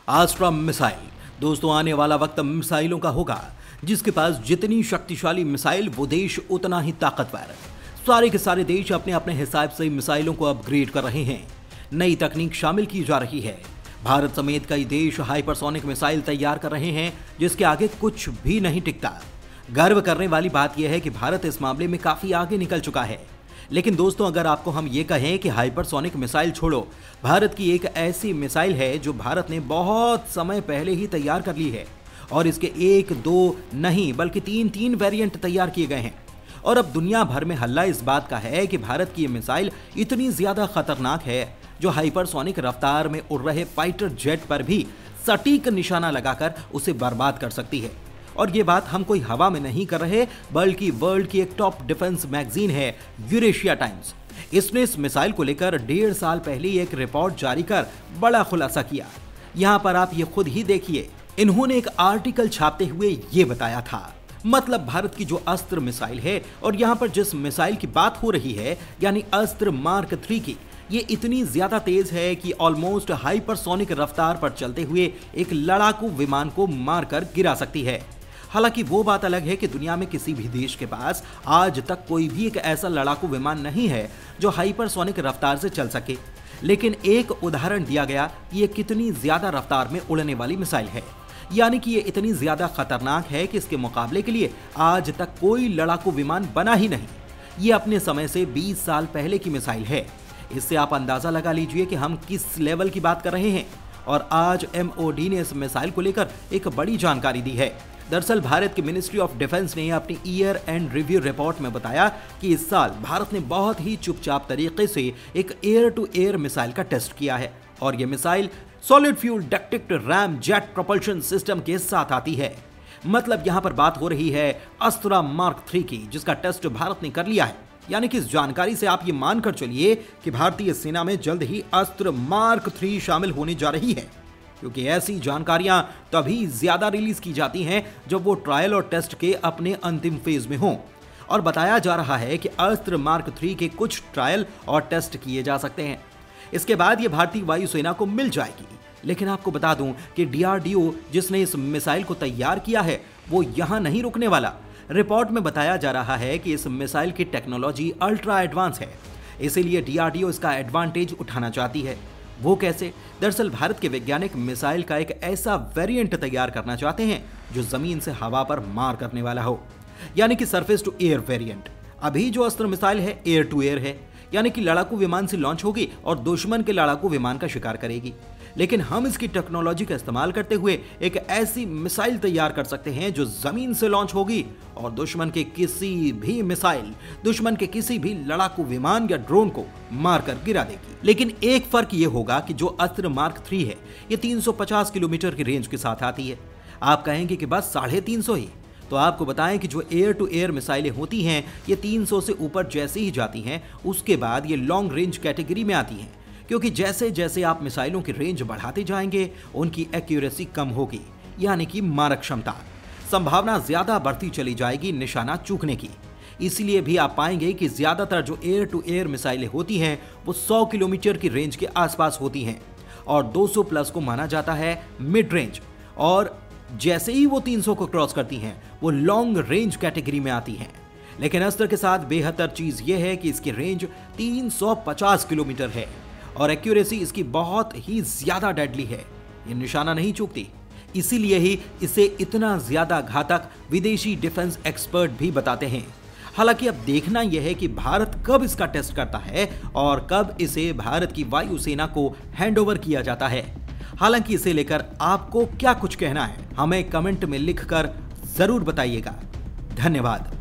आस्ट्रा missile. दोस्तों, आने वाला वक्त मिसाइलों का होगा। जिसके पास जितनी शक्तिशाली मिसाइल, वो देश उतना ही ताकतवर। सारे के सारे देश अपने अपने हिसाब से मिसाइलों को अपग्रेड कर रहे हैं। नई तकनीक शामिल की जा रही है। भारत समेत कई देश हाइपरसोनिक मिसाइल तैयार कर रहे हैं, जिसके आगे कुछ भी नहीं टिकता। गर्व करने वाली बात यह है कि भारत इस मामले में काफी आगे निकल चुका है। लेकिन दोस्तों, अगर आपको हम ये कहें कि हाइपरसोनिक मिसाइल छोड़ो, भारत की एक ऐसी मिसाइल है जो भारत ने बहुत समय पहले ही तैयार कर ली है और इसके 1-2 नहीं बल्कि 3-3 वेरिएंट तैयार किए गए हैं। और अब दुनिया भर में हल्ला इस बात का है कि भारत की ये मिसाइल इतनी ज्यादा खतरनाक है जो हाइपरसोनिक रफ्तार में उड़ रहे फाइटर जेट पर भी सटीक निशाना लगाकर उसे बर्बाद कर सकती है। और ये बात हम कोई हवा में नहीं कर रहे, बल्कि वर्ल्ड की एक टॉप डिफेंस मैगजीन है यूरेशिया टाइम्स। इसने इस मिसाइल को लेकर 1.5 साल पहले एक रिपोर्ट जारी कर बड़ा खुलासा किया। यहाँ पर आप ये खुद ही देखिए। इन्होंने एक आर्टिकल छापते हुए ये बताया था, मतलब भारत की जो अस्त्र मिसाइल है और यहाँ पर जिस मिसाइल की बात हो रही है यानी अस्त्र मार्क 3 की, ये इतनी ज्यादा तेज है कि ऑलमोस्ट हाइपरसोनिक रफ्तार पर चलते हुए एक लड़ाकू विमान को मारकर गिरा सकती है। हालांकि वो बात अलग है कि दुनिया में किसी भी देश के पास आज तक कोई भी एक ऐसा लड़ाकू विमान नहीं है जो हाइपरसोनिक रफ्तार से चल सके। लेकिन एक उदाहरण दिया गया कि ये कितनी ज्यादा रफ्तार में उड़ने वाली मिसाइल है, यानी कि ये इतनी ज्यादा खतरनाक है कि इसके मुकाबले के लिए आज तक कोई लड़ाकू विमान बना ही नहीं। ये अपने समय से 20 साल पहले की मिसाइल है। इससे आप अंदाजा लगा लीजिए कि हम किस लेवल की बात कर रहे हैं। और आज MOD ने इस मिसाइल को लेकर एक बड़ी जानकारी दी है। दरअसल भारत की मिनिस्ट्री ऑफ डिफेंस ने अपनी ईयर एंड रिव्यू रिपोर्ट में बताया कि इस साल भारत ने बहुत ही चुपचाप तरीके से एक एयर टू एयर मिसाइल का टेस्ट किया है। और यह missile solid fuel ducted RAM jet propulsion system के साथ आती है। मतलब यहां पर बात हो रही है अस्त्रा मार्क 3 की, जिसका टेस्ट भारत ने कर लिया है। यानी कि इस जानकारी से आप ये मानकर चलिए कि भारतीय सेना में जल्द ही अस्त्र मार्क 3 शामिल होने जा रही है, क्योंकि ऐसी जानकारियां तभी ज्यादा रिलीज की जाती हैं जब वो ट्रायल और टेस्ट के अपने अंतिम फेज में हों। और बताया जा रहा है कि अस्त्र मार्क 3 के कुछ ट्रायल और टेस्ट किए जा सकते हैं। इसके बाद ये भारतीय वायुसेना को मिल जाएगी। लेकिन आपको बता दूं कि DRDO जिसने इस मिसाइल को तैयार किया है, वो यहां नहीं रुकने वाला। रिपोर्ट में बताया जा रहा है कि इस मिसाइल की टेक्नोलॉजी अल्ट्रा एडवांस है, इसीलिए DRDO इसका एडवांटेज उठाना चाहती है। वो कैसे? दरअसल भारत के वैज्ञानिक मिसाइल का एक ऐसा वेरिएंट तैयार करना चाहते हैं जो जमीन से हवा पर मार करने वाला हो, यानी कि सरफेस टू एयर वेरिएंट। अभी जो अस्त्र मिसाइल है एयर टू एयर है, यानी कि लड़ाकू विमान से लॉन्च होगी और दुश्मन के लड़ाकू विमान का शिकार करेगी। लेकिन हम इसकी टेक्नोलॉजी का इस्तेमाल करते हुए एक ऐसी मिसाइल तैयार कर सकते हैं जो जमीन से लॉन्च होगी और दुश्मन के किसी भी मिसाइल, दुश्मन के किसी भी लड़ाकू विमान या ड्रोन को मारकर गिरा देगी। लेकिन एक फर्क ये होगा कि जो अस्त्र मार्क 3 है, ये 350 किलोमीटर की रेंज के साथ आती है। आप कहेंगे कि बस 350 ही, तो आपको बताएं कि जो एयर टू एयर मिसाइलें होती हैं, ये 300 से ऊपर जैसे ही जाती हैं, उसके बाद ये लॉन्ग रेंज कैटेगरी में आती हैं, क्योंकि जैसे जैसे आप मिसाइलों की रेंज बढ़ाते जाएंगे, उनकी एक्यूरेसी कम होगी, यानी कि मारक क्षमता, संभावना ज्यादा बढ़ती चली जाएगी निशाना चूकने की। इसलिए भी आप पाएंगे कि ज्यादातर जो एयर टू एयर मिसाइलें होती हैं, वो 100 किलोमीटर की रेंज के आसपास होती हैं और 200 प्लस को माना जाता है मिड रेंज। और जैसे ही वो 300 को क्रॉस करती हैं, वो लॉन्ग रेंज कैटेगरी में आती हैं। लेकिन अस्त्र के साथ बेहतर चीज ये है कि इसकी रेंज 350 किलोमीटर है और एक्यूरेसी इसकी बहुत ही ज्यादा डेडली है, ये निशाना नहीं चूकती। इसीलिए ही इसे इतना ज्यादा घातक विदेशी डिफेंस एक्सपर्ट भी बताते हैं। हालांकि अब देखना यह है कि भारत कब इसका टेस्ट करता है और कब इसे भारत की वायुसेना को हैंडओवर किया जाता है। हालांकि इसे लेकर आपको क्या कुछ कहना है, हमें कमेंट में लिखकर जरूर बताइएगा। धन्यवाद।